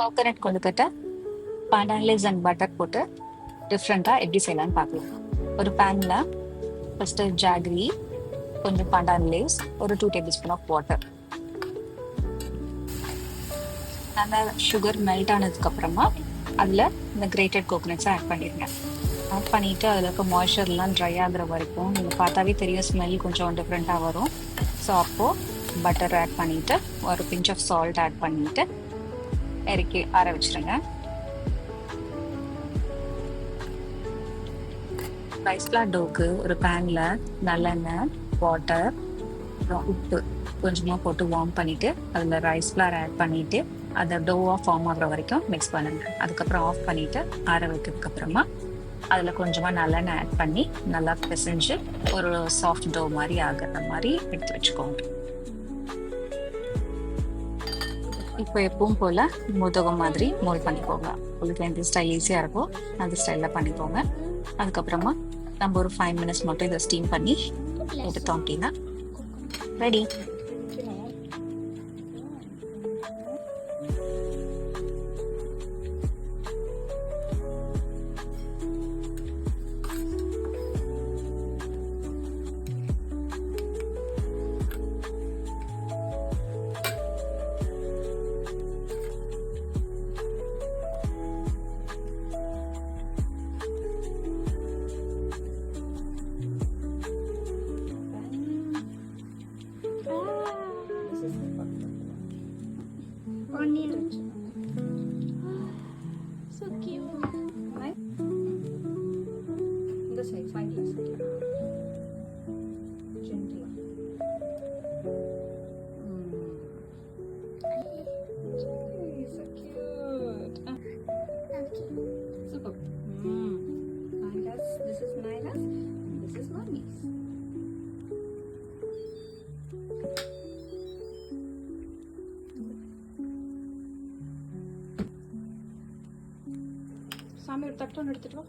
Coconut kozhukattai pandan leaves and butter போட்டு டிஃப்ரெண்ட்டாக எப்படி செய்யலாம்னு பார்க்கலாம். ஒரு பேனில் ஃபஸ்ட்டு ஜாகரி, கொஞ்சம் பேண்டான் லீவ்ஸ், ஒரு 2 டேபிள் ஸ்பூன் ஆஃப் வாட்டர், நல்லா சுகர் மெல்ட் ஆனதுக்கப்புறமா அதில் இந்த கிரேட்டட் கோகனட்ஸை ஆட் பண்ணிடுங்க. ஆட் பண்ணிவிட்டு அதில் இருக்க மாய்ஸ்சர்லாம் ட்ரை ஆகுற வரைக்கும் நீங்கள் பார்த்தாவே தெரியும், ஸ்மெல் கொஞ்சம் டிஃப்ரெண்ட்டாக வரும். ஸோ அப்போது பட்டர் ஆட் பண்ணிவிட்டு ஒரு பிஞ்ச் ஆஃப் சால்ட் ஆட் பண்ணிவிட்டு இறக்கி ஆற வச்சுருங்க. ரைஸ் ஃப்ளார் டோக்கு ஒரு பேனில் நல்லெண்ணெய், வாட்டர், அப்புறம் உப்பு கொஞ்சமாக போட்டு வார்ம் பண்ணிவிட்டு அதில் ரைஸ் ஃப்ளார் ஆட் பண்ணிவிட்டு அதை டோவாக ஃபார்ம் ஆகுற வரைக்கும் மிக்ஸ் பண்ணுங்க. அதுக்கப்புறம் ஆஃப் பண்ணிவிட்டு ஆற வைக்கிறதுக்கப்புறமா அதில் கொஞ்சமாக நல்லெண்ணெய் ஆட் பண்ணி நல்லா பிசைஞ்சு ஒரு சாஃப்ட் டோ மாதிரி ஆகிற மாதிரி எடுத்து வச்சுக்கோங்க. இப்போ எப்பவும் போல் மோதகம் மாதிரி மோல்ட் பண்ணிக்கோங்க. உங்களுக்கு எந்த ஸ்டைல் ஈஸியாக இருக்கோ அந்த ஸ்டைலில் பண்ணிக்கோங்க. அதுக்கப்புறமா நம்ம ஒரு 5 மினிட்ஸ் மட்டும் இதை ஸ்டீம் பண்ணி எடுத்தோம் அப்படின்னா ready. So cute. Right? This side, slightly. Gently. So cute. Super. Nyla's. This is Nyla's. This is Mommy's. சாமி ஒரு தட்டு ஒன்று எடுத்துட்டு வா.